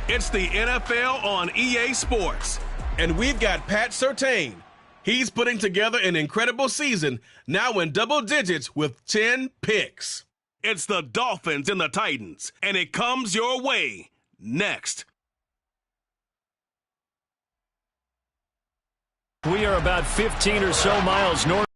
It's the NFL on EA Sports. And we've got Pat Surtain. He's putting together an incredible season, now in double digits with 10 picks. It's the Dolphins and the Titans, and it comes your way next. We are about 15 or so miles north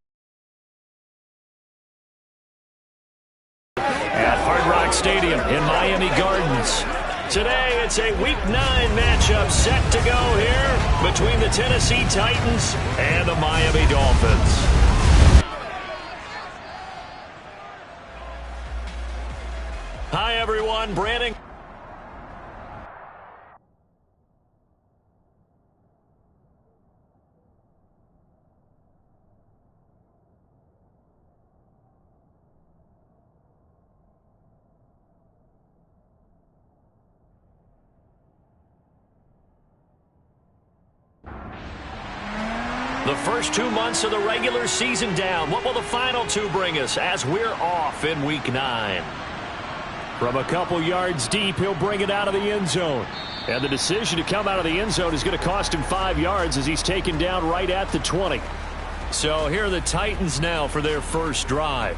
at Hard Rock Stadium in Miami Gardens. Today, it's a Week 9 matchup set to go here between the Tennessee Titans and the Miami Dolphins. Hi, everyone. Brandon. The first 2 months of the regular season down. What will the final 2 bring us as we're off in Week 9? From a couple yards deep, he'll bring it out of the end zone. And the decision to come out of the end zone is going to cost him 5 yards as he's taken down right at the 20. So here are the Titans now for their first drive.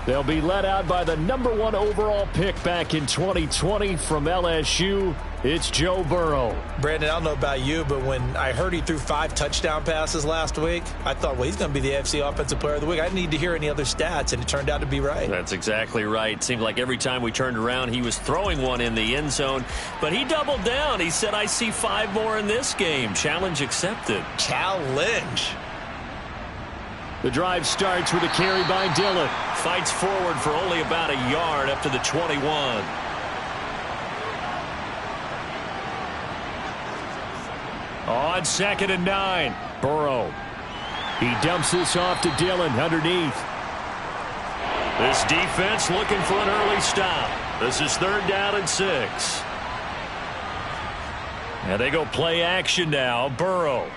They'll be led out by the #1 overall pick back in 2020 from LSU. It's Joe Burrow. Brandon, I don't know about you, but when I heard he threw 5 touchdown passes last week, I thought, well, he's going to be the AFC Offensive Player of the Week. I didn't need to hear any other stats, and it turned out to be right. That's exactly right. It seemed like every time we turned around, he was throwing one in the end zone. But he doubled down. He said, I see 5 more in this game. Challenge accepted. Challenge. The drive starts with a carry by Dillon. Fights forward for only about a yard up to the 21. On 2nd and 9, Burrow. He dumps this off to Dillon underneath. This defense looking for an early stop. This is 3rd down and 6. And they go play action now. Burrow.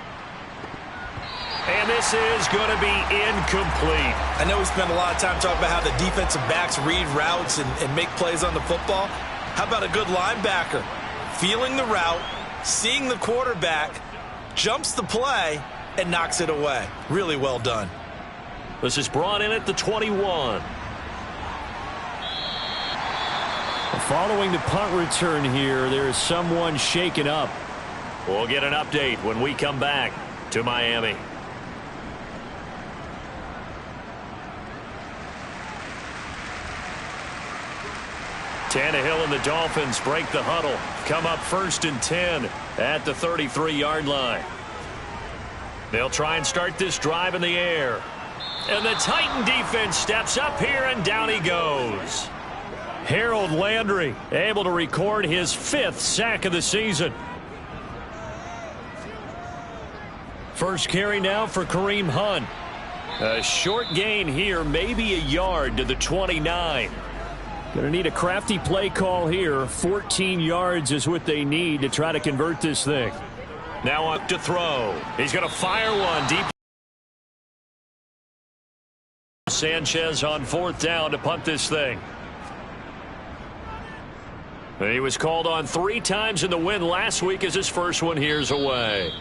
And this is going to be incomplete. I know we spent a lot of time talking about how the defensive backs read routes and make plays on the football. How about a good linebacker? Feeling the route, seeing the quarterback, jumps the play, and knocks it away. Really well done. This is brought in at the 21. Following the punt return here, there is someone shaken up. We'll get an update when we come back to Miami. Tannehill and the Dolphins break the huddle. Come up 1st and 10 at the 33-yard line. They'll try and start this drive in the air. And the Titan defense steps up here, and down he goes. Harold Landry able to record his 5th sack of the season. First carry now for Kareem Hunt. A short gain here, maybe a yard to the 29. Going to need a crafty play call here. 14 yards is what they need to try to convert this thing. Now up to throw. He's going to fire one deep. Sanchez on 4th down to punt this thing. He was called on 3 times in the win last week as his first one here's away.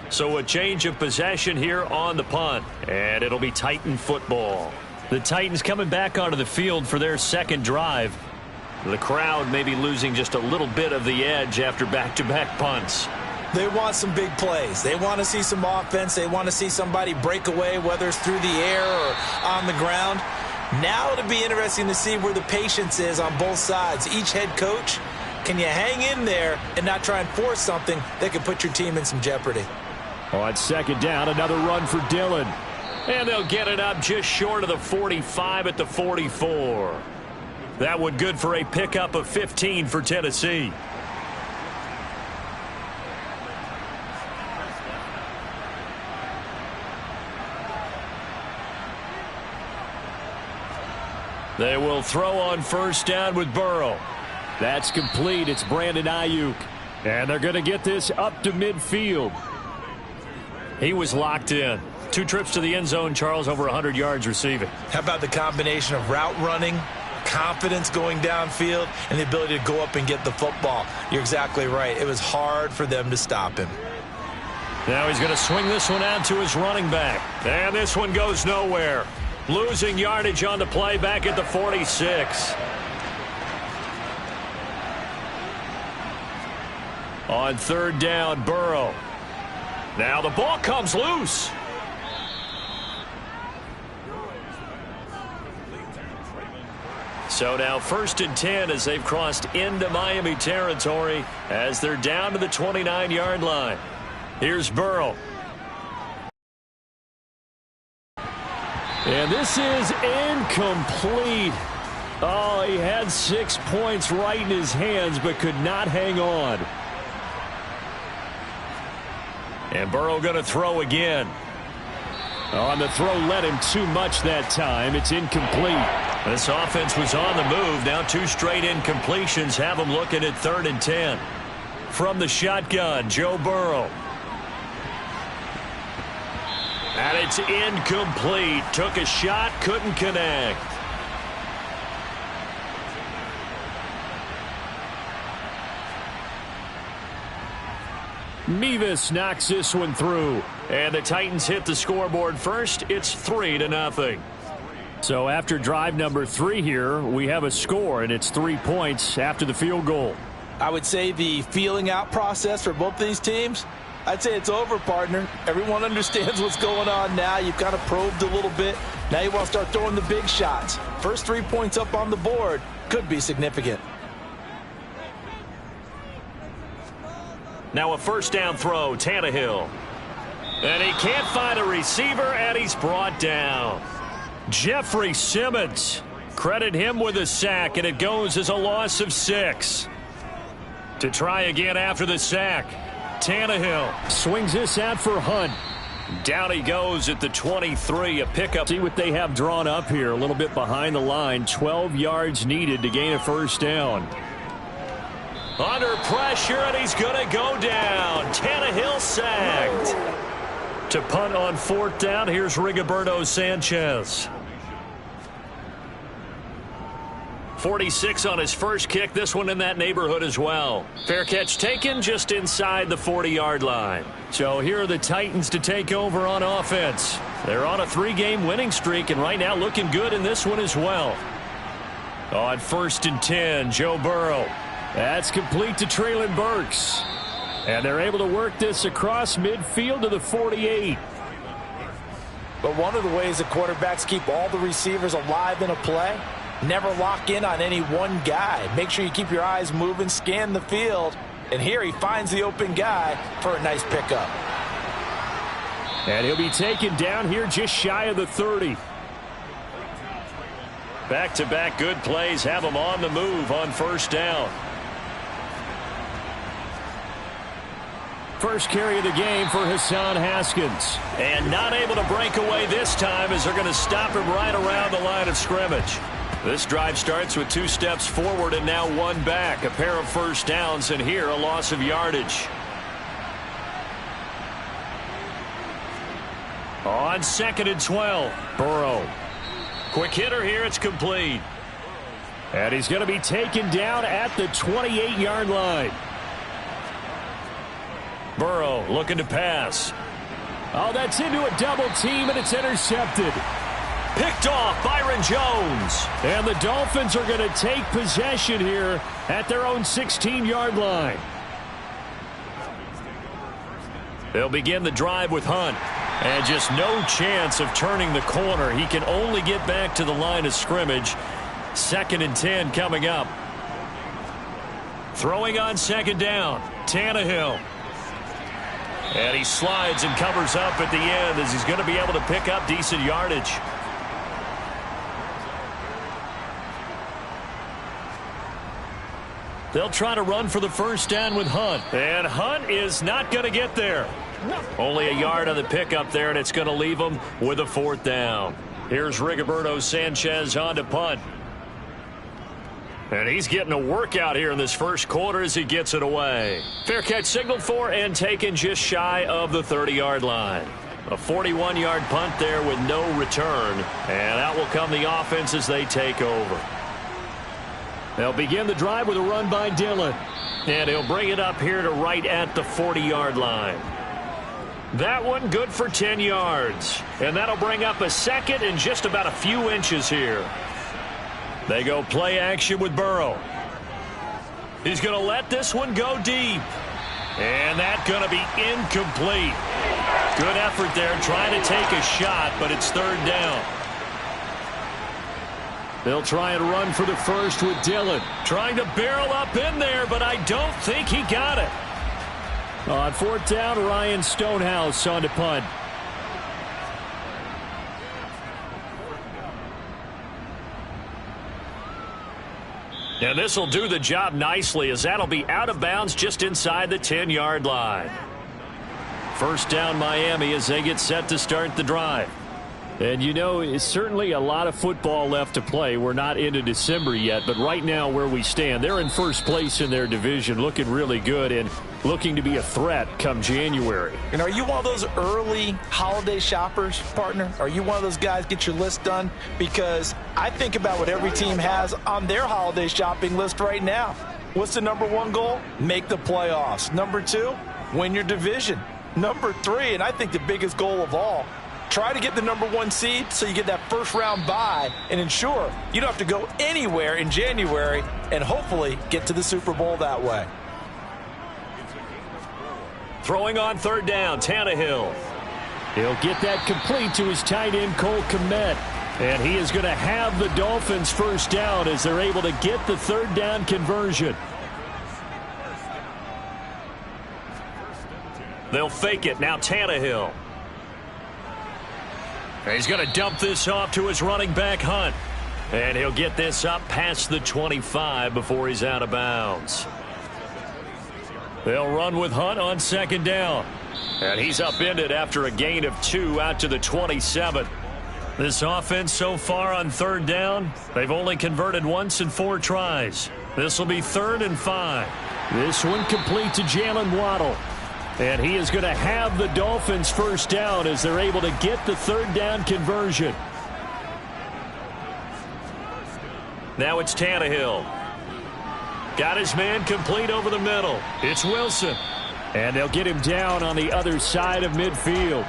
So a change of possession here on the punt. And it'll be Titan football. The Titans coming back onto the field for their 2nd drive. The crowd may be losing just a little bit of the edge after back-to-back punts. They want some big plays. They want to see some offense. They want to see somebody break away, whether it's through the air or on the ground. Now it'll be interesting to see where the patience is on both sides. Each head coach, can you hang in there and not try and force something that could put your team in some jeopardy? On 2nd down, another run for Dillon. And they'll get it up just short of the 45 at the 44. That one good for a pickup of 15 for Tennessee. They will throw on 1st down with Burrow. That's complete. It's Brandon Ayuk. And they're going to get this up to midfield. He was locked in. 2 trips to the end zone, Charles, over 100 yards receiving. How about the combination of route running, confidence going downfield and the ability to go up and get the football. You're exactly right. It was hard for them to stop him. Now he's going to swing this one out to his running back. And this one goes nowhere. Losing yardage on the play back at the 46. On 3rd down, Burrow. Now the ball comes loose. So now 1st and 10 as they've crossed into Miami territory as they're down to the 29-yard line. Here's Burrow. And this is incomplete. Oh, he had 6 points right in his hands but could not hang on. And Burrow going to throw again. On the throw led him too much that time. It's incomplete. This offense was on the move. Now 2 straight incompletions have them looking at 3rd and 10. From the shotgun, Joe Burrow. And it's incomplete. Took a shot, couldn't connect. Mevis knocks this one through. And the Titans hit the scoreboard first. It's 3-0. So after drive number 3 here, we have a score, and it's 3 points after the field goal. I would say the feeling out process for both these teams, I'd say it's over, partner. Everyone understands what's going on now. You've kind of probed a little bit. Now you want to start throwing the big shots. First 3 points up on the board could be significant. Now a 1st down throw, Tannehill. And he can't find a receiver, and he's brought down. Jeffrey Simmons. Credit him with a sack, and it goes as a loss of 6. To try again after the sack. Tannehill swings this out for Hunt. Down he goes at the 23, a pickup. See what they have drawn up here, a little bit behind the line. 12 yards needed to gain a 1st down. Under pressure, and he's going to go down. Tannehill sacked. To punt on 4th down, here's Rigoberto Sanchez. 46 on his first kick. This one in that neighborhood as well. Fair catch taken just inside the 40-yard line. So here are the Titans to take over on offense. They're on a 3-game winning streak, and right now looking good in this one as well. On 1st and 10, Joe Burrow. That's complete to Treylon Burks. And they're able to work this across midfield to the 48. But one of the ways that quarterbacks keep all the receivers alive in a play, never lock in on any one guy. Make sure you keep your eyes moving, scan the field. And here he finds the open guy for a nice pickup. And he'll be taken down here just shy of the 30. Back-to-back good plays have him on the move on 1st down. First carry of the game for Hassan Haskins. And not able to break away this time as they're going to stop him right around the line of scrimmage. This drive starts with 2 steps forward and now 1 back. A pair of 1st downs, and here a loss of yardage. On 2nd and 12, Burrow. Quick hitter here, it's complete. And he's going to be taken down at the 28-yard line. Burrow looking to pass. Oh, that's into a double team, and it's intercepted. Picked off Byron Jones. And the Dolphins are going to take possession here at their own 16-yard line. They'll begin the drive with Hunt. And just no chance of turning the corner. He can only get back to the line of scrimmage. 2nd and 10 coming up. Throwing on 2nd down, Tannehill. And he slides and covers up at the end as he's going to be able to pick up decent yardage. They'll try to run for the 1st down with Hunt. And Hunt is not going to get there. Only a yard on the pickup there, and it's going to leave him with a 4th down. Here's Rigoberto Sanchez on to punt. And he's getting a workout here in this first quarter as he gets it away. Fair catch signaled for and taken just shy of the 30-yard line. A 41-yard punt there with no return. And out will come the offense as they take over. They'll begin the drive with a run by Dillon. And he'll bring it up here to right at the 40-yard line. That one good for 10 yards. And that'll bring up a second and just about a few inches here. They go play action with Burrow. He's going to let this one go deep. And that's going to be incomplete. Good effort there trying to take a shot, but it's third down. They'll try and run for the first with Dillon. Trying to barrel up in there, but I don't think he got it. On fourth down, Ryan Stonehouse on to punt. And this will do the job nicely as that'll be out of bounds just inside the 10-yard line. First down Miami as they get set to start the drive. And you know, it's certainly a lot of football left to play. We're not into December yet, but right now where we stand, they're in first place in their division, looking really good and looking to be a threat come January. And are you one of those early holiday shoppers, partner? Are you one of those guys get your list done? Because I think about what every team has on their holiday shopping list right now. What's the number one goal? Make the playoffs. Number two, win your division. Number three, and I think the biggest goal of all, try to get the number one seed so you get that first round bye and ensure you don't have to go anywhere in January and hopefully get to the Super Bowl that way. Throwing on third down, Tannehill. He'll get that complete to his tight end, Cole Kmet. And he is going to have the Dolphins first down as they're able to get the third down conversion. They'll fake it. Now Tannehill. He's going to dump this off to his running back, Hunt. And he'll get this up past the 25 before he's out of bounds. They'll run with Hunt on second down. And he's upended after a gain of 2 out to the 27. This offense so far on third down, they've only converted once in 4 tries. This will be 3rd and 5. This one complete to Jalen Waddle. And he is going to have the Dolphins first down as they're able to get the third down conversion. Now it's Tannehill. Got his man complete over the middle. It's Wilson. And they'll get him down on the other side of midfield.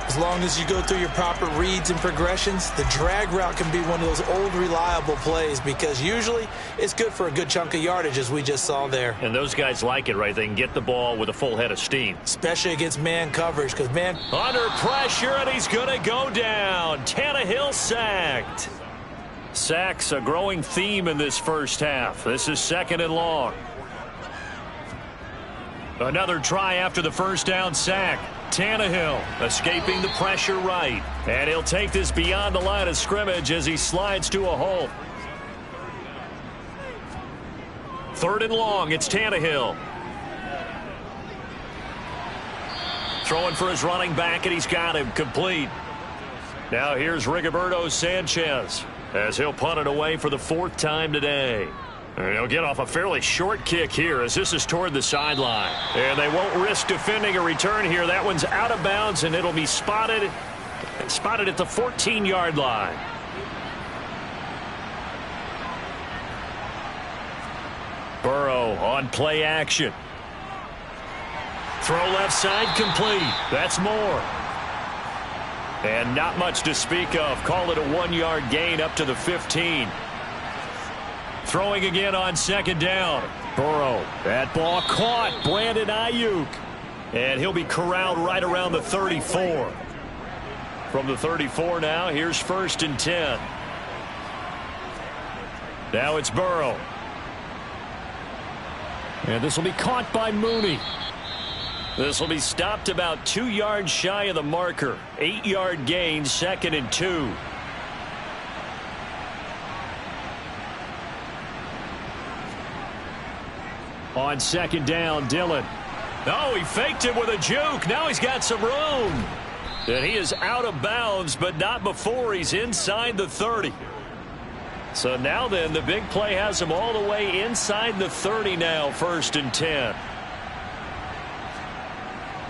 As long as you go through your proper reads and progressions, the drag route can be one of those old reliable plays because usually it's good for a good chunk of yardage as we just saw there. And those guys like it, right? They can get the ball with a full head of steam. Especially against man coverage because, man, under pressure, and he's going to go down. Tannehill sacked. Sacks a growing theme in this first half. This is 2nd and long. Another try after the first down sack. Tannehill escaping the pressure right. And he'll take this beyond the line of scrimmage as he slides to a hole. 3rd and long, it's Tannehill. Throwing for his running back, and he's got him complete. Now here's Rigoberto Sanchez as he'll punt it away for the 4th time today. And he'll get off a fairly short kick here as this is toward the sideline. And they won't risk defending a return here. That one's out of bounds, and it'll be spotted at the 14-yard line. Burrow on play action. Throw left side complete. That's more. And not much to speak of. Call it a 1-yard gain up to the 15. Throwing again on second down. Burrow. That ball caught. Brandon Ayuk. And he'll be corralled right around the 34. From the 34 now, here's 1st and 10. Now it's Burrow. And this will be caught by Mooney. This will be stopped about 2 yards shy of the marker. 8-yard gain, 2nd and 2. On second down, Dillon. Oh, he faked it with a juke. Now he's got some room. And he is out of bounds, but not before he's inside the 30. So now then, the big play has him all the way inside the 30 now, 1st and 10.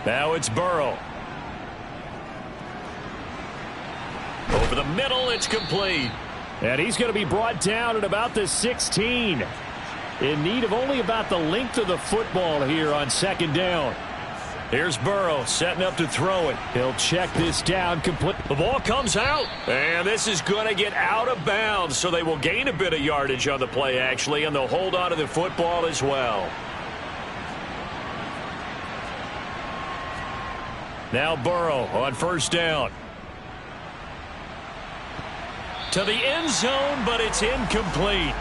Now it's Burrow. Over the middle, it's complete. And he's going to be brought down at about the 16. In need of only about the length of the football here on second down. Here's Burrow setting up to throw it. He'll check this down complete. The ball comes out. And this is going to get out of bounds. So they will gain a bit of yardage on the play, actually. And they'll hold on to the football as well. Now Burrow on first down. To the end zone, but it's incomplete.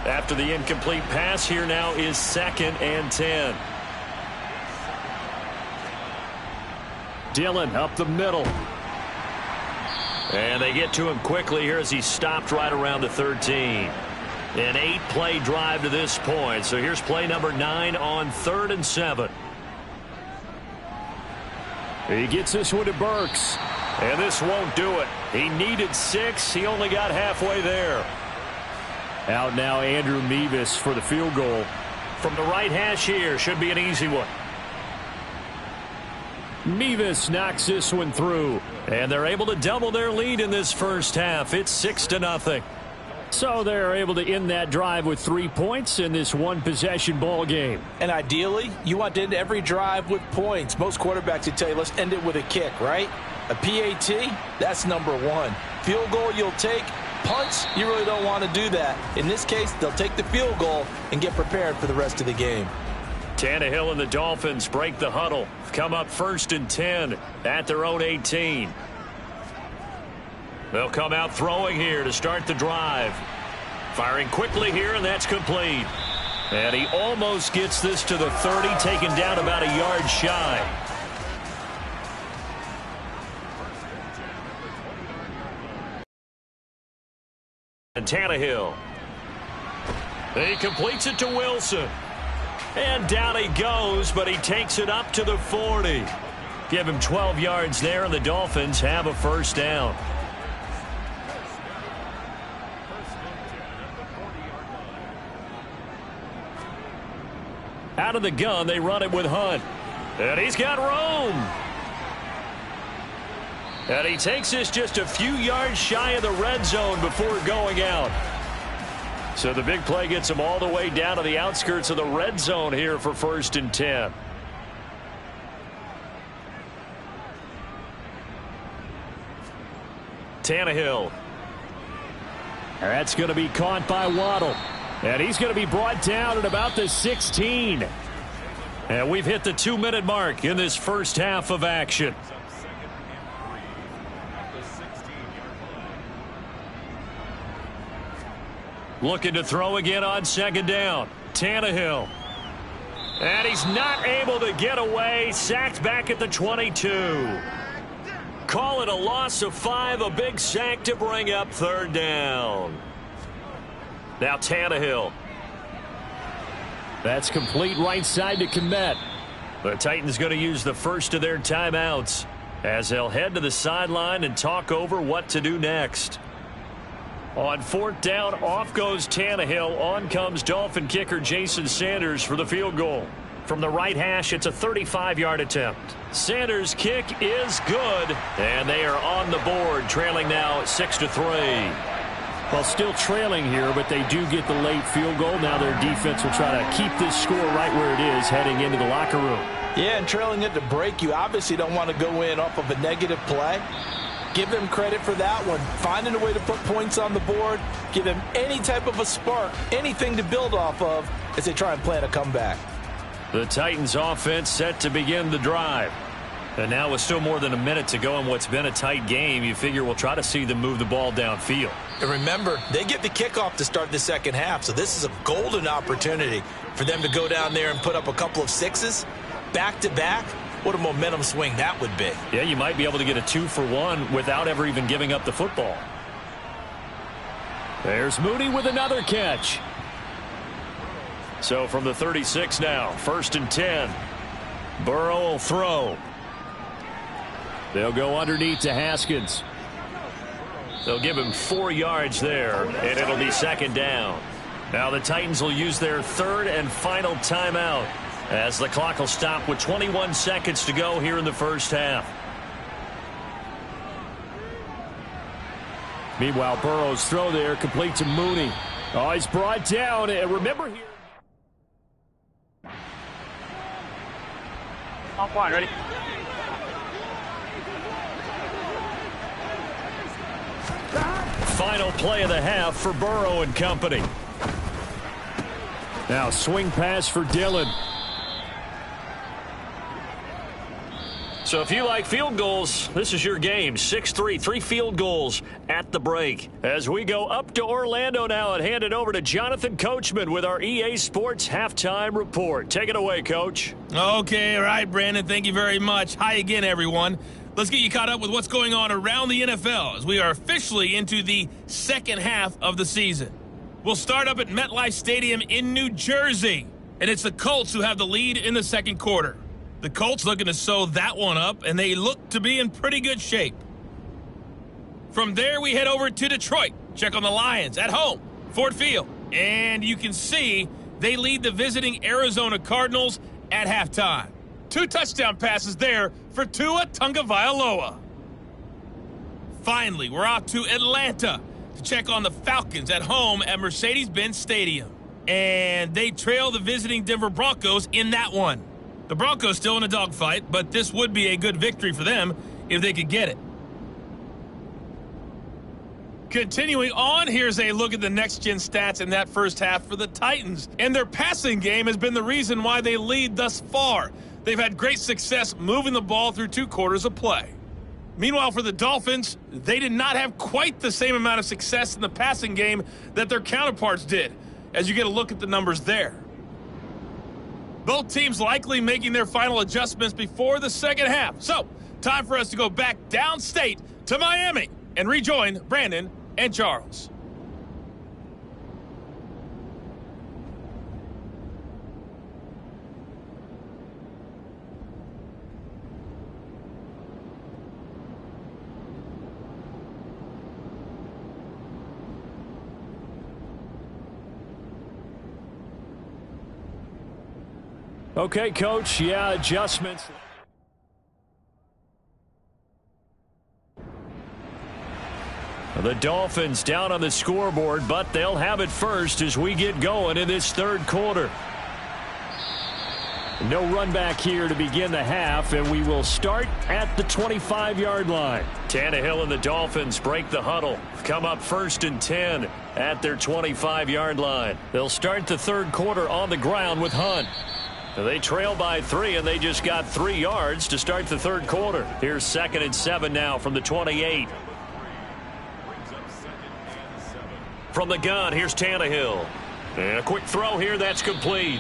After the incomplete pass, here now is 2nd and 10. Dillon up the middle. And they get to him quickly here as he stopped right around the 13. An 8-play drive to this point. So here's play number 9 on 3rd and 7. He gets this one to Burks. And this won't do it. He needed 6. He only got halfway there. Out now Andrew Mevis for the field goal. From the right hash here. Should be an easy one. Mevis knocks this one through. And they're able to double their lead in this first half. It's 6-0. So they're able to end that drive with 3 points in this one-possession ball game. And ideally, you want to end every drive with points. Most quarterbacks would tell you, let's end it with a kick, right? A PAT, that's number 1. Field goal you'll take. Punts, you really don't want to do that. In this case, they'll take the field goal and get prepared for the rest of the game. Tannehill and the Dolphins break the huddle. Come up 1st and 10 at their own 18. They'll come out throwing here to start the drive. Firing quickly here, and that's complete. And he almost gets this to the 30, taken down about a yard shy. And Tannehill. He completes it to Wilson. And down he goes, but he takes it up to the 40. Give him 12 yards there, and the Dolphins have a first down. Out of the gun, they run it with Hunt. And he's got room. And he takes this just a few yards shy of the red zone before going out. So the big play gets him all the way down to the outskirts of the red zone here for 1st and 10. Tannehill. That's going to be caught by Waddle. And he's going to be brought down at about the 16. And we've hit the 2-minute mark in this first half of action. Looking to throw again on 2nd down. Tannehill. And he's not able to get away. Sacked back at the 22. Call it a loss of 5. A big sack to bring up 3rd down. Now Tannehill. That's complete right side to Kmet. The Titans going to use the first of their timeouts as they'll head to the sideline and talk over what to do next. On 4th down, off goes Tannehill. On comes Dolphin kicker Jason Sanders for the field goal. From the right hash, it's a 35-yard attempt. Sanders' kick is good, and they are on the board, trailing now 6-3. Well, still trailing here, but they do get the late field goal. Now their defense will try to keep this score right where it is heading into the locker room. Yeah, and trailing it to break, you obviously don't want to go in off of a negative play. Give them credit for that one. Finding a way to put points on the board. Give them any type of a spark, anything to build off of as they try and plan a comeback. The Titans offense set to begin the drive. And now with still more than a minute to go in what's been a tight game, you figure we'll try to see them move the ball downfield. And remember, they get the kickoff to start the second half, so this is a golden opportunity for them to go down there and put up a couple of 6s back-to-back. What a momentum swing that would be. Yeah, you might be able to get a 2-for-1 without ever even giving up the football. There's Mooney with another catch. So from the 36 now, 1st and 10. Burrow will throw. They'll go underneath to Haskins. They'll give him 4 yards there, and it'll be 2nd down. Now the Titans will use their 3rd and final timeout as the clock will stop with 21 seconds to go here in the first half. Meanwhile, Burrow's throw there complete to Mooney. Oh, he's brought down. And remember here. On point, ready? Final play of the half for Burrow and company. Now swing pass for Dillon. So if you like field goals, this is your game. 6-3, 3 field goals at the break. As we go up to Orlando now and hand it over to Jonathan Coachman with our EA Sports Halftime Report. Take it away, Coach. Okay, all right, Brandon. Thank you very much. Hi again, everyone. Let's get you caught up with what's going on around the NFL as we are officially into the second half of the season. We'll start up at MetLife Stadium in New Jersey, and it's the Colts who have the lead in the second quarter. The Colts looking to sew that one up, and they look to be in pretty good shape. From there, we head over to Detroit. Check on the Lions at home, Ford Field. And you can see they lead the visiting Arizona Cardinals at halftime. 2 touchdown passes there for Tua Tagovailoa. Finally, we're out to Atlanta to check on the Falcons at home at Mercedes-Benz Stadium. And they trail the visiting Denver Broncos in that one. The Broncos still in a dogfight, but this would be a good victory for them if they could get it. Continuing on, here's a look at the next-gen stats in that first half for the Titans. And their passing game has been the reason why they lead thus far. They've had great success moving the ball through 2 quarters of play. Meanwhile, for the Dolphins, they did not have quite the same amount of success in the passing game that their counterparts did, as you get a look at the numbers there. Both teams likely making their final adjustments before the second half. So, time for us to go back downstate to Miami and rejoin Brandon and Charles. Okay, Coach. Yeah, adjustments. The Dolphins down on the scoreboard, but they'll have it first as we get going in this third quarter. No run back here to begin the half, and we will start at the 25-yard line. Tannehill and the Dolphins break the huddle. Come up 1st and 10 at their 25-yard line. They'll start the third quarter on the ground with Hunt. They trail by 3, and they just got 3 yards to start the third quarter. Here's 2nd and 7 now from the 28. From the gun, here's Tannehill. And a quick throw here, that's complete.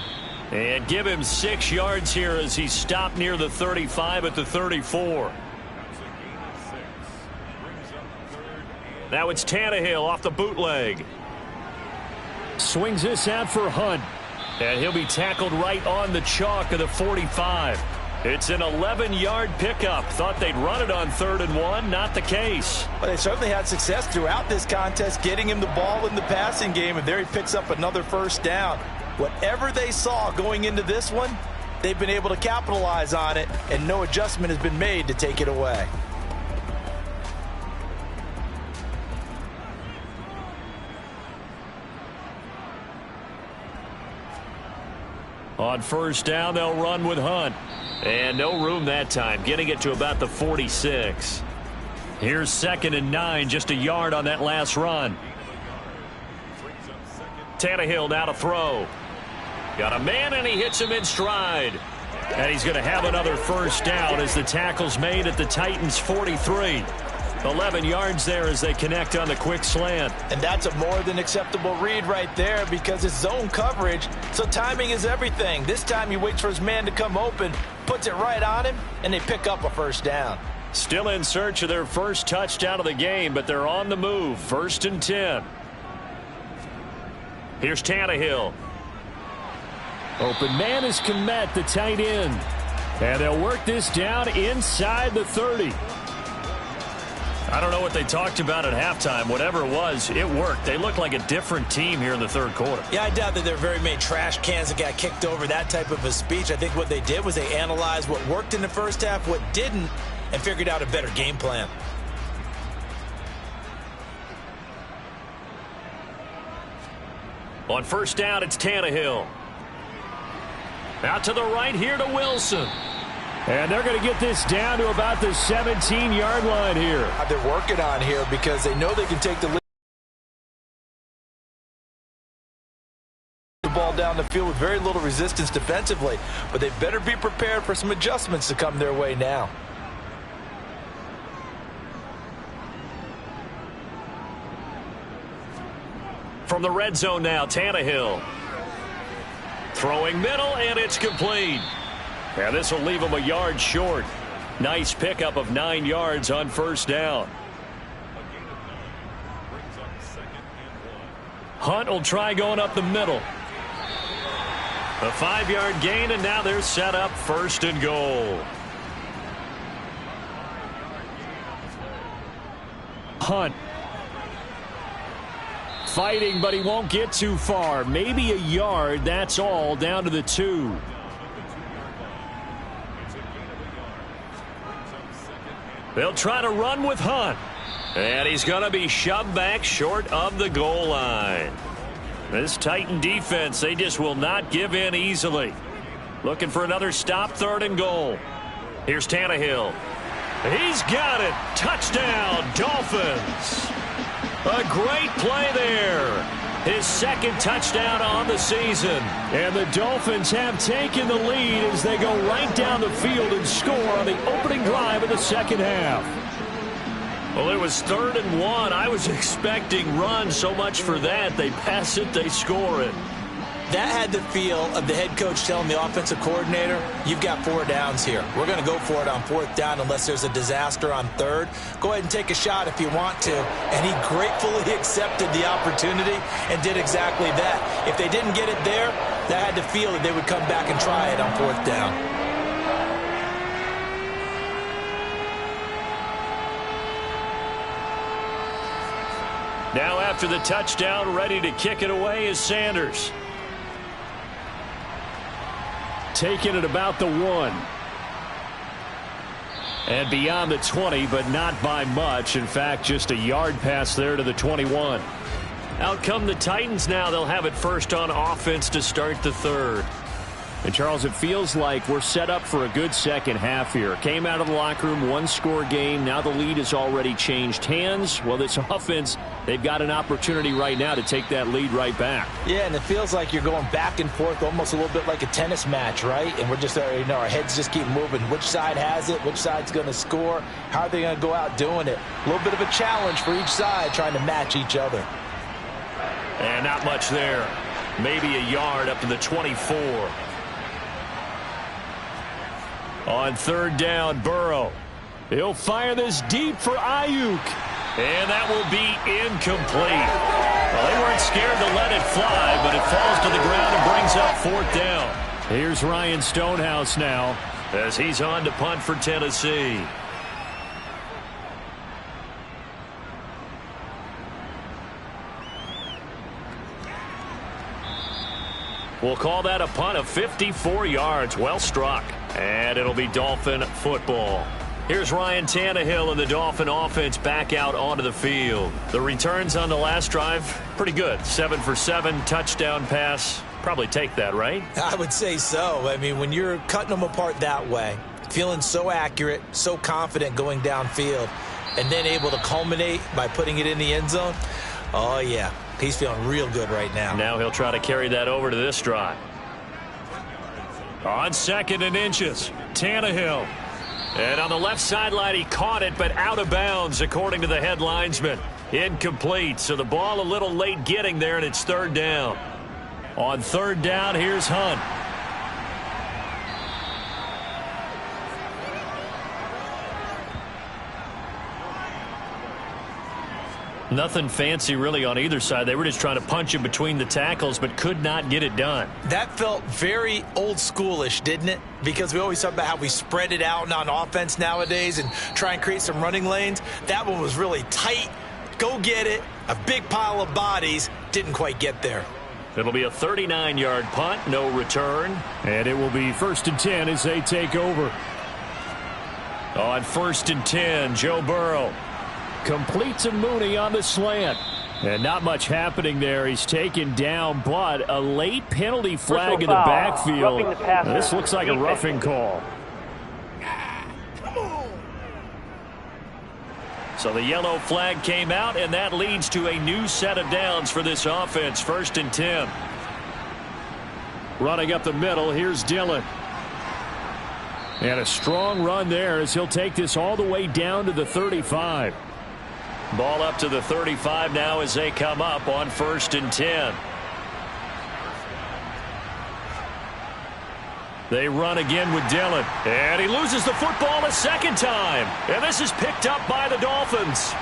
And give him 6 yards here as he stopped near the 35 at the 34. Now it's Tannehill off the bootleg. Swings this out for Hunt. And he'll be tackled right on the chalk of the 45. It's an 11-yard pickup. Thought they'd run it on 3rd and 1. Not the case. Well, they certainly had success throughout this contest getting him the ball in the passing game, and there he picks up another first down. Whatever they saw going into this one, they've been able to capitalize on it, and no adjustment has been made to take it away. On first down, they'll run with Hunt. And no room that time, getting it to about the 46. Here's 2nd and 9, just a yard on that last run. Tannehill now to throw. Got a man, and he hits him in stride. And he's going to have another first down as the tackle's made at the Titans' 43. 11 yards there as they connect on the quick slant. And that's a more than acceptable read right there because it's zone coverage, so timing is everything. This time he waits for his man to come open, puts it right on him, and they pick up a first down. Still in search of their first touchdown of the game, but they're on the move. 1st and 10. Here's Tannehill. Open man is Kmet, the tight end. And they'll work this down inside the 30. I don't know what they talked about at halftime. Whatever it was, it worked. They look like a different team here in the third quarter. Yeah, I doubt that there are very many trash cans that got kicked over, that type of a speech. I think what they did was they analyzed what worked in the first half, what didn't, and figured out a better game plan. On first down, it's Tannehill. Out to the right here to Wilson. And they're going to get this down to about the 17-yard line here. They're working on here because they know they can take the lead. The ball down the field with very little resistance defensively, but they better be prepared for some adjustments to come their way now. From the red zone now, Tannehill. Throwing middle, and it's complete. And this will leave him a yard short. Nice pickup of 9 yards on first down. Hunt will try going up the middle. A 5-yard gain, and now they're set up first and goal. Hunt. Fighting, but he won't get too far. Maybe a yard, that's all, down to the 2. They'll try to run with Hunt. And he's going to be shoved back short of the goal line. This Titan defense, they just will not give in easily. Looking for another stop, 3rd and goal. Here's Tannehill. He's got it. Touchdown, Dolphins. A great play there. His 2nd touchdown on the season. And the Dolphins have taken the lead as they go right down the field and score on the opening drive of the second half. Well, it was 3rd and 1. I was expecting run. So much for that. They pass it, they score it. That had the feel of the head coach telling the offensive coordinator, you've got 4 downs here. We're going to go for it on 4th down unless there's a disaster on 3rd. Go ahead and take a shot if you want to. And he gratefully accepted the opportunity and did exactly that. If they didn't get it there, that had the feel that they would come back and try it on 4th down. Now after the touchdown, ready to kick it away is Sanders. Taking it about the 1. And beyond the 20, but not by much. In fact, just a yard pass there to the 21. Out come the Titans now. They'll have it first on offense to start the 3rd. And, Charles, it feels like we're set up for a good second half here. Came out of the locker room, 1-score game. Now the lead has already changed hands. Well, this offense, they've got an opportunity right now to take that lead right back. Yeah, and it feels like you're going back and forth, almost a little bit like a tennis match, right? And we're just, our heads just keep moving. Which side has it? Which side's going to score? How are they going to go out doing it? A little bit of a challenge for each side, trying to match each other. And not much there. Maybe a yard up to the 24. On 3rd down, Burrow. He'll fire this deep for Ayuk. And that will be incomplete. Well, they weren't scared to let it fly, but it falls to the ground and brings up 4th down. Here's Ryan Stonehouse now as he's on to punt for Tennessee. We'll call that a punt of 54 yards. Well struck. And it'll be Dolphin football. Here's Ryan Tannehill and the Dolphin offense back out onto the field. The returns on the last drive, pretty good. 7 for 7, touchdown pass. Probably take that, right? I would say so. I mean, when you're cutting them apart that way, feeling so accurate, so confident going downfield, and then able to culminate by putting it in the end zone, oh, yeah. He's feeling real good right now. Now he'll try to carry that over to this drive. On 2nd and inches, Tannehill. And on the left sideline, he caught it, but out of bounds, according to the head linesman. Incomplete, so the ball a little late getting there, and it's 3rd down. On 3rd down, here's Hunt. Nothing fancy really on either side. They were just trying to punch him between the tackles, but could not get it done. That felt very old schoolish, didn't it? Because we always talk about how we spread it out on offense nowadays and try and create some running lanes. That one was really tight. Go get it. A big pile of bodies. Didn't quite get there. It'll be a 39-yard punt, no return. And it will be 1st and 10 as they take over. On 1st and 10, Joe Burrow. Complete to Mooney on the slant. And not much happening there. He's taken down, but a late penalty flag in the backfield. This looks like a roughing call. So the yellow flag came out, and that leads to a new set of downs for this offense. 1st and 10. Running up the middle, here's Dillon. And a strong run there as he'll take this all the way down to the 35. Ball up to the 35 now as they come up on 1st and 10. They run again with Dillon. And he loses the football a second time. And this is picked up by the Dolphins.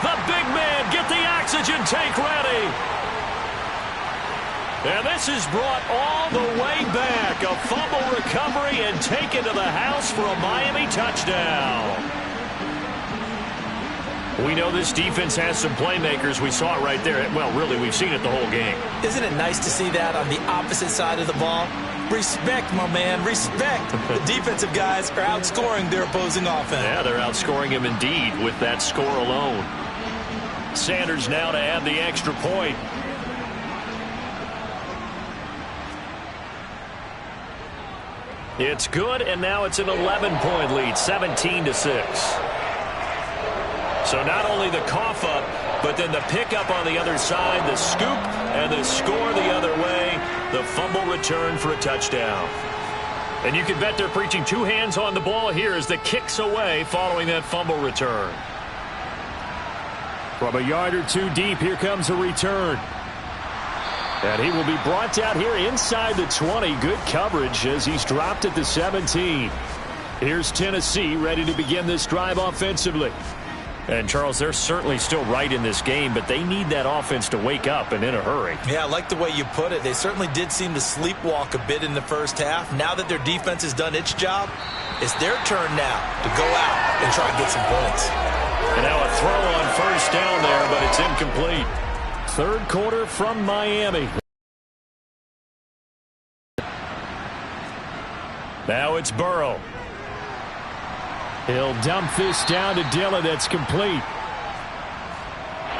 The big man, get the oxygen tank ready. And this is brought all the way back. A fumble recovery and taken to the house for a Miami touchdown. We know this defense has some playmakers. We saw it right there. Well, really, we've seen it the whole game. Isn't it nice to see that on the opposite side of the ball? Respect, my man, respect. The defensive guys are outscoring their opposing offense. Yeah, they're outscoring him indeed with that score alone. Sanders now to add the extra point. It's good, and now it's an 11-point lead, 17-6. So not only the cough up, but then the pickup on the other side, the scoop, and the score the other way, the fumble return for a touchdown. And you can bet they're preaching 2 hands on the ball here as the kick's away following that fumble return. From a yard or 2 deep, here comes a return. And he will be brought down here inside the 20. Good coverage as he's dropped at the 17. Here's Tennessee ready to begin this drive offensively. And, Charles, they're certainly still right in this game, but they need that offense to wake up and in a hurry. Yeah, I like the way you put it. They certainly did seem to sleepwalk a bit in the first half. Now that their defense has done its job, it's their turn now to go out and try and get some points. And now a throw on 1st down there, but it's incomplete. 3rd quarter from Miami. Now it's Burrow. He'll dump this down to Dillon. That's complete.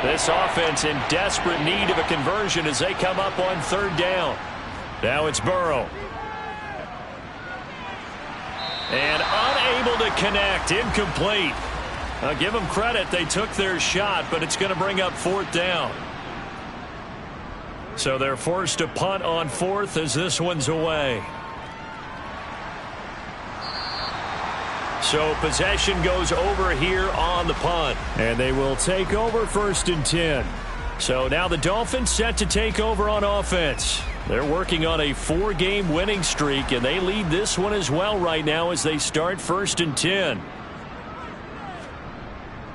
This offense in desperate need of a conversion as they come up on 3rd down. Now it's Burrow. And unable to connect. Incomplete. I'll give them credit. They took their shot, but it's going to bring up 4th down. So they're forced to punt on 4th as this one's away. So possession goes over here on the punt. And they will take over 1st and 10. So now the Dolphins set to take over on offense. They're working on a 4-game winning streak, and they lead this one as well right now as they start 1st and 10.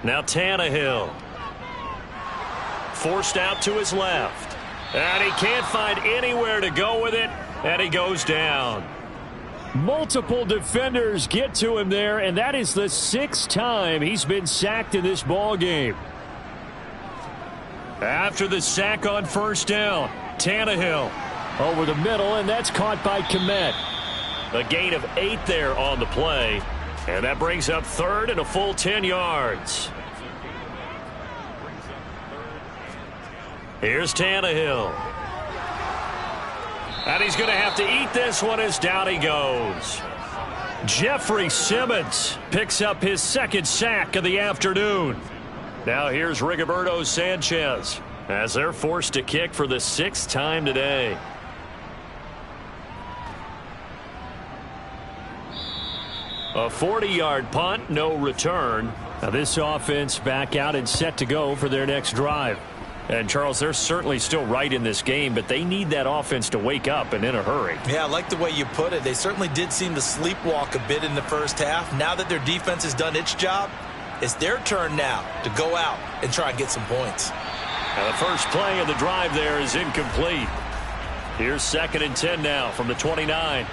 Now Tannehill. Forced out to his left. And he can't find anywhere to go with it, and he goes down. Multiple defenders get to him there, and that is the 6th time he's been sacked in this ball game. After the sack on 1st down, Tannehill over the middle, and that's caught by Kmet. A gain of 8 there on the play, and that brings up 3rd and a full 10 yards. Here's Tannehill. And he's going to have to eat this one as down he goes. Jeffrey Simmons picks up his 2nd sack of the afternoon. Now here's Rigoberto Sanchez as they're forced to kick for the 6th time today. A 40-yard punt, no return. Now this offense back out and set to go for their next drive. And, Charles, they're certainly still right in this game, but they need that offense to wake up and in a hurry. Yeah, I like the way you put it. They certainly did seem to sleepwalk a bit in the first half. Now that their defense has done its job, it's their turn now to go out and try and get some points. Now the first play of the drive there is incomplete. Here's 2nd and 10 now from the 29.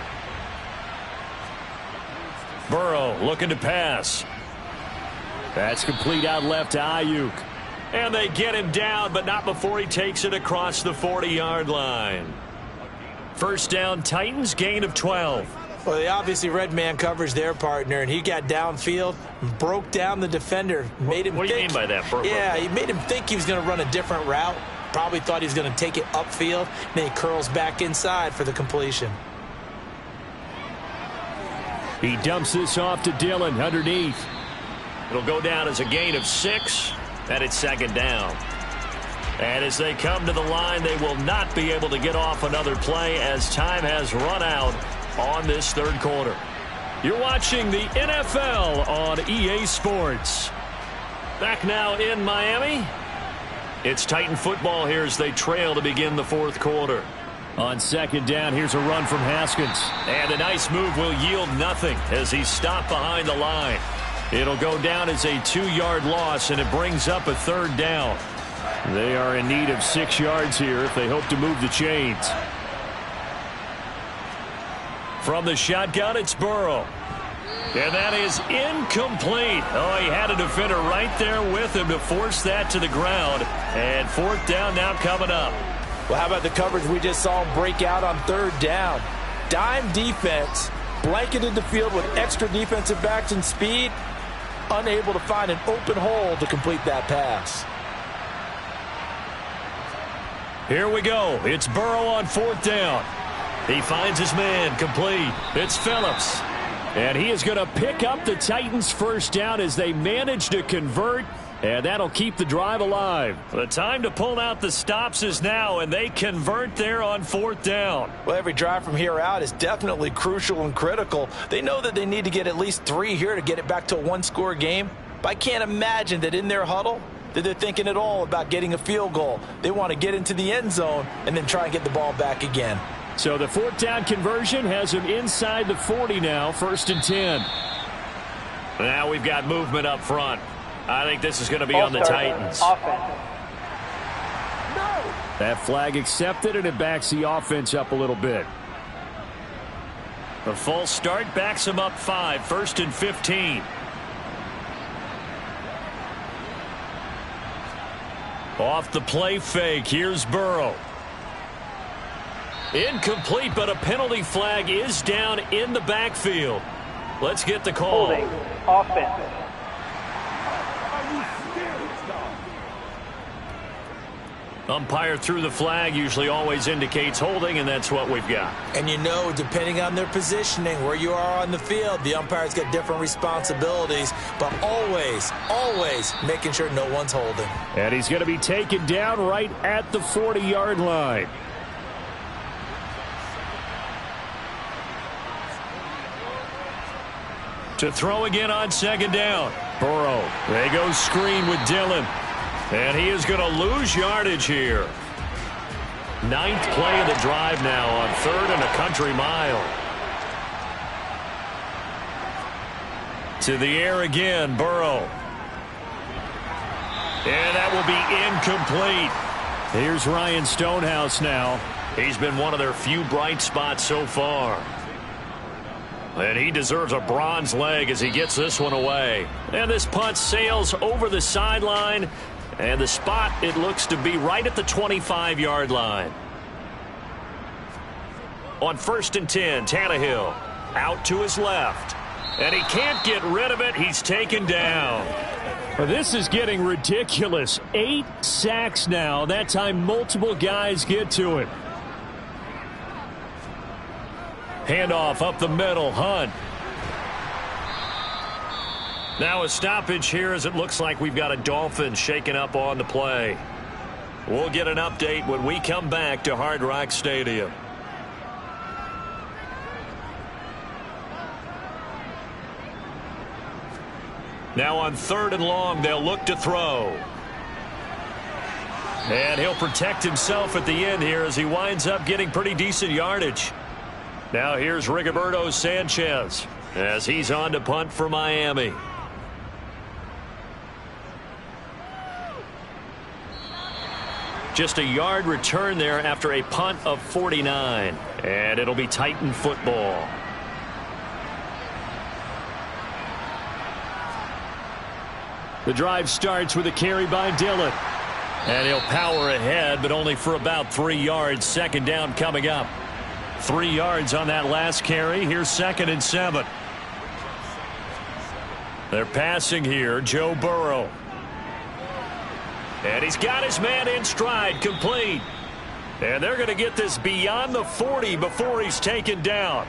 Burrow looking to pass. That's complete out left to Ayuk. And they get him down, but not before he takes it across the 40-yard line. 1st down, Titans, gain of 12. Well, they obviously read man coverage their partner, and he got downfield, broke down the defender, made him What do you mean by that? Yeah, he made him think he was going to run a different route. Probably thought he was going to take it upfield, and then he curls back inside for the completion. He dumps this off to Dillon underneath. It'll go down as a gain of 6, and it's second down. And as they come to the line, they will not be able to get off another play as time has run out on this third quarter. You're watching the NFL on EA Sports. Back now in Miami. It's Titan football here as they trail to begin the fourth quarter. On second down, here's a run from Haskins. And a nice move will yield nothing as he's stopped behind the line. It'll go down as a 2-yard loss, and it brings up a third down. They are in need of 6 yards here if they hope to move the chains. From the shotgun, it's Burrow. And that is incomplete. Oh, he had a defender right there with him to force that to the ground. And fourth down now coming up. Well, how about the coverage we just saw him break out on third down? Dime defense, blanketed the field with extra defensive backs and speed, unable to find an open hole to complete that pass. Here we go. It's Burrow on fourth down. He finds his man complete. It's Phillips. And he is going to pick up the Titans' first down as they manage to convert, and that'll keep the drive alive. The time to pull out the stops is now, and they convert there on fourth down. Well, every drive from here out is definitely crucial and critical. They know that they need to get at least 3 here to get it back to a one-score game. But I can't imagine that in their huddle that they're thinking at all about getting a field goal. They want to get into the end zone and then try and get the ball back again. So the fourth down conversion has him inside the 40 now, 1st and 10. Now we've got movement up front. I think this is going to be on the Titans. That flag accepted, and it backs the offense up a little bit. The false start backs him up 5, 1st and 15. Off the play fake, here's Burrow. Incomplete, but a penalty flag is down in the backfield. Let's get the call. Holding, offense. Umpire threw the flag, usually always indicates holding, and that's what we've got. And you know, depending on their positioning, where you are on the field, the umpire's got different responsibilities, but always, always making sure no one's holding. And he's going to be taken down right at the 40-yard line. To throw again on second down. Burrow. They go screen with Dillon. And he is going to lose yardage here. 9th play of the drive now on 3rd and a country mile. To the air again, Burrow. And that will be incomplete. Here's Ryan Stonehouse now. He's been one of their few bright spots so far. And he deserves a bronze leg as he gets this one away. And this punt sails over the sideline. And the spot, it looks to be right at the 25-yard line. On 1st and 10, Tannehill out to his left. And he can't get rid of it. He's taken down. Well, this is getting ridiculous. 8 sacks now. That time multiple guys get to it. Handoff up the middle, Hunt. Now a stoppage here as it looks like we've got a Dolphins shaken up on the play. We'll get an update when we come back to Hard Rock Stadium. Now on 3rd and long, they'll look to throw. And he'll protect himself at the end here as he winds up getting pretty decent yardage. Now here's Rigoberto Sanchez as he's on to punt for Miami. Just a yard return there after a punt of 49. And it'll be Titan football. The drive starts with a carry by Dillon. And he'll power ahead, but only for about 3 yards. Second down coming up. 3 yards on that last carry. Here's 2nd and 7. They're passing here. Joe Burrow. And he's got his man in stride, complete. And they're going to get this beyond the 40 before he's taken down.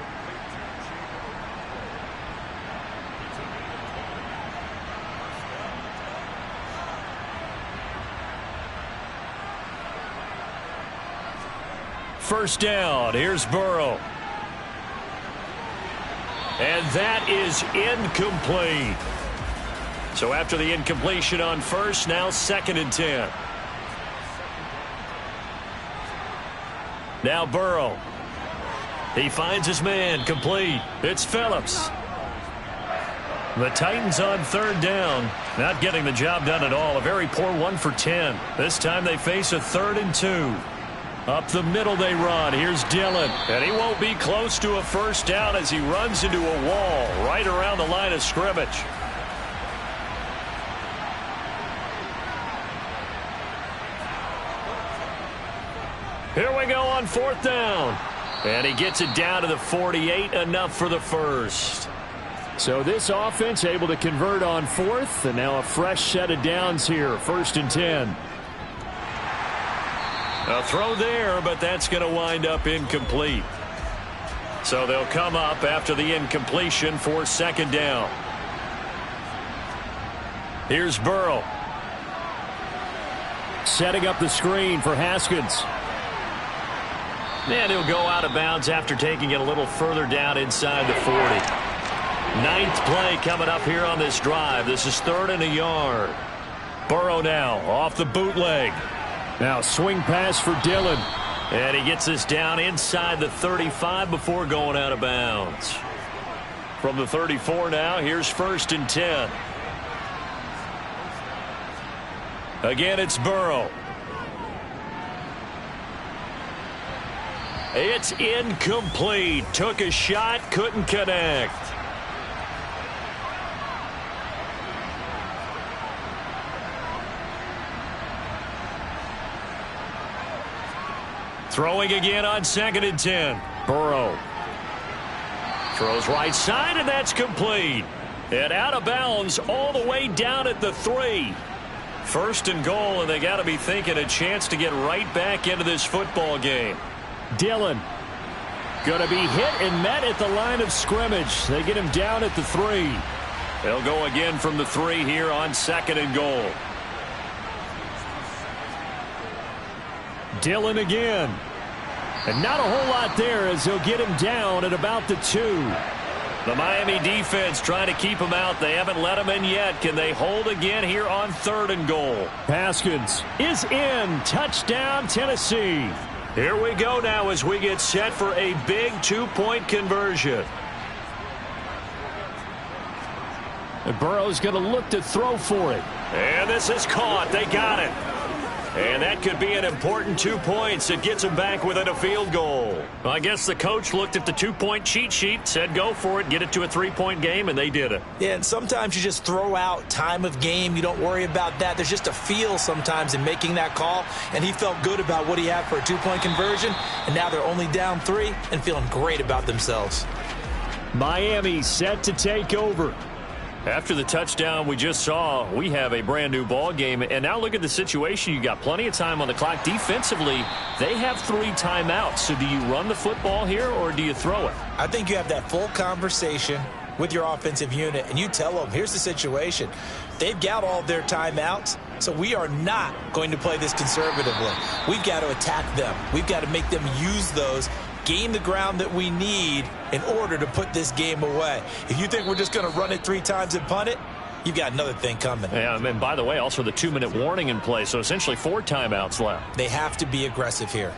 First down. Here's Burrow. And that is incomplete. So after the incompletion on first, now 2nd and 10. Now Burrow. He finds his man, complete. It's Phillips. The Titans on 3rd down. Not getting the job done at all. A very poor 1 for 10. This time they face a 3rd and 2. Up the middle they run. Here's Dillon. And he won't be close to a first down as he runs into a wall right around the line of scrimmage. Here we go on 4th down. And he gets it down to the 48, enough for the first. So this offense able to convert on 4th, and now a fresh set of downs here, 1st and 10. A throw there, but that's going to wind up incomplete. So they'll come up after the incompletion for 2nd down. Here's Burrow. Setting up the screen for Haskins. And he'll go out of bounds after taking it a little further down inside the 40. 9th play coming up here on this drive. This is 3rd and a yard. Burrow now off the bootleg. Now swing pass for Dillon. And he gets this down inside the 35 before going out of bounds. From the 34 now, here's 1st and 10. Again, it's Burrow. It's incomplete. Took a shot, couldn't connect. Throwing again on 2nd and 10. Burrow. Throws right side, and that's complete. And out of bounds all the way down at the 3. 1st and goal, and they got to be thinking a chance to get right back into this football game. Dillon going to be hit and met at the line of scrimmage. They get him down at the 3. They'll go again from the 3 here on 2nd and goal. Dillon again. And not a whole lot there as he'll get him down at about the 2. The Miami defense trying to keep him out. They haven't let him in yet. Can they hold again here on 3rd and goal? Haskins is in. Touchdown, Tennessee. Here we go now as we get set for a big 2-point conversion. And Burrow's going to look to throw for it. And this is caught. They got it. And that could be an important 2 points. It gets them back within a field goal. Well, I guess the coach looked at the 2-point cheat sheet, said go for it, get it to a 3-point game, and they did it. Yeah, and sometimes you just throw out time of game. You don't worry about that. There's just a feel sometimes in making that call, and he felt good about what he had for a 2-point conversion, and now they're only down 3 and feeling great about themselves. Miami set to take over. After the touchdown we just saw, we have a brand new ball game. And now look at the situation. You got plenty of time on the clock. Defensively, they have 3 timeouts. So do you run the football here or do you throw it? I think you have that full conversation with your offensive unit, and you tell them, here's the situation. They've got all their timeouts, so we are not going to play this conservatively. We've got to attack them. We've got to make them use those, gain the ground that we need in order to put this game away. If you think we're just going to run it 3 times and punt it, you've got another thing coming. Yeah, and by the way, also the 2-minute warning in play, so essentially 4 timeouts left. They have to be aggressive here.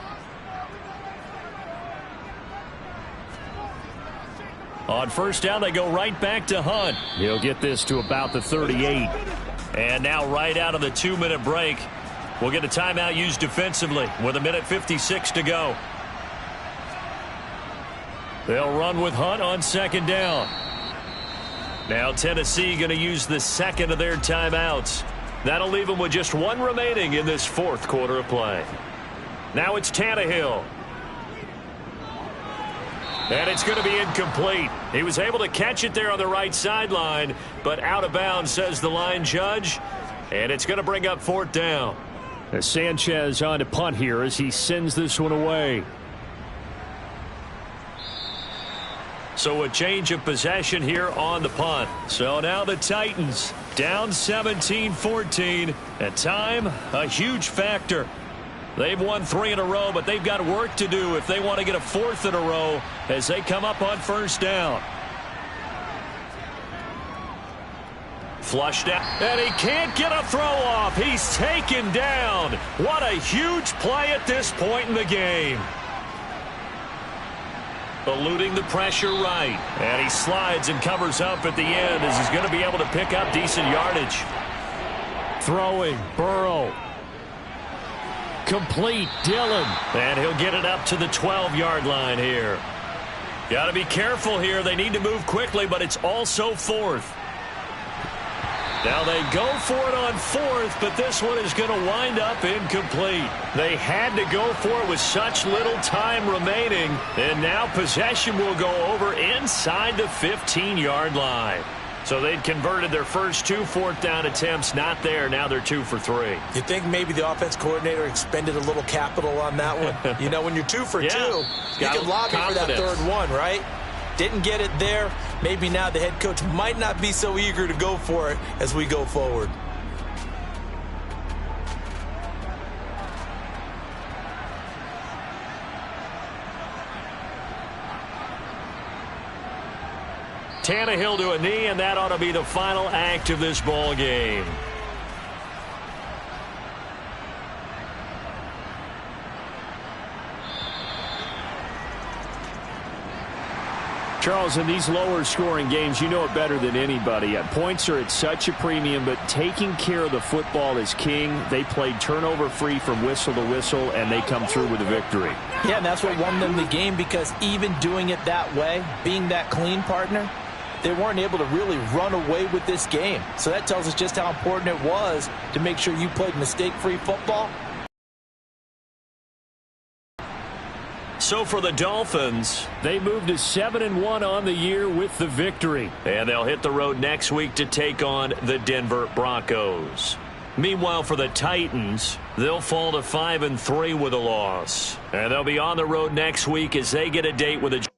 On first down, they go right back to Hunt. He'll get this to about the 38. And now right out of the 2-minute break, we'll get a timeout used defensively with 1:56 to go. They'll run with Hunt on 2nd down. Now Tennessee going to use the 2nd of their timeouts. That'll leave them with just 1 remaining in this 4th quarter of play. Now it's Tannehill. And it's going to be incomplete. He was able to catch it there on the right sideline, but out of bounds, says the line judge. And it's going to bring up 4th down. As Sanchez on to punt here as he sends this one away. So a change of possession here on the punt. So now the Titans down 17-14. At time, a huge factor. They've won 3 in a row, but they've got work to do if they want to get a 4th in a row as they come up on 1st down. Flushed out, and he can't get a throw off. He's taken down. What a huge play at this point in the game. Eluding the pressure right. And he slides and covers up at the end as he's going to be able to pick up decent yardage. Throwing, Burrow. Complete, Dillon. And he'll get it up to the 12-yard line here. Got to be careful here. They need to move quickly, but it's also 4th. Now they go for it on 4th, but this one is going to wind up incomplete. They had to go for it with such little time remaining, and now possession will go over inside the 15-yard line. So they'd converted their first 2 4th down attempts, not there. Now they're 2 for 3. You think maybe the offense coordinator expended a little capital on that one? You know, when you're 2 for 2, you can lobby for that 3rd one, right? Didn't get it there. Maybe now the head coach might not be so eager to go for it as we go forward. Tannehill to a knee, and that ought to be the final act of this ball game. Charles, in these lower-scoring games, you know it better than anybody. Points are at such a premium, but taking care of the football is king. They played turnover-free from whistle to whistle, and they come through with a victory. Yeah, and that's what won them the game, because even doing it that way, being that clean partner, they weren't able to really run away with this game. So that tells us just how important it was to make sure you played mistake-free football. So for the Dolphins, they moved to 7-1 on the year with the victory. And they'll hit the road next week to take on the Denver Broncos. Meanwhile, for the Titans, they'll fall to 5-3 with a loss. And they'll be on the road next week as they get a date with a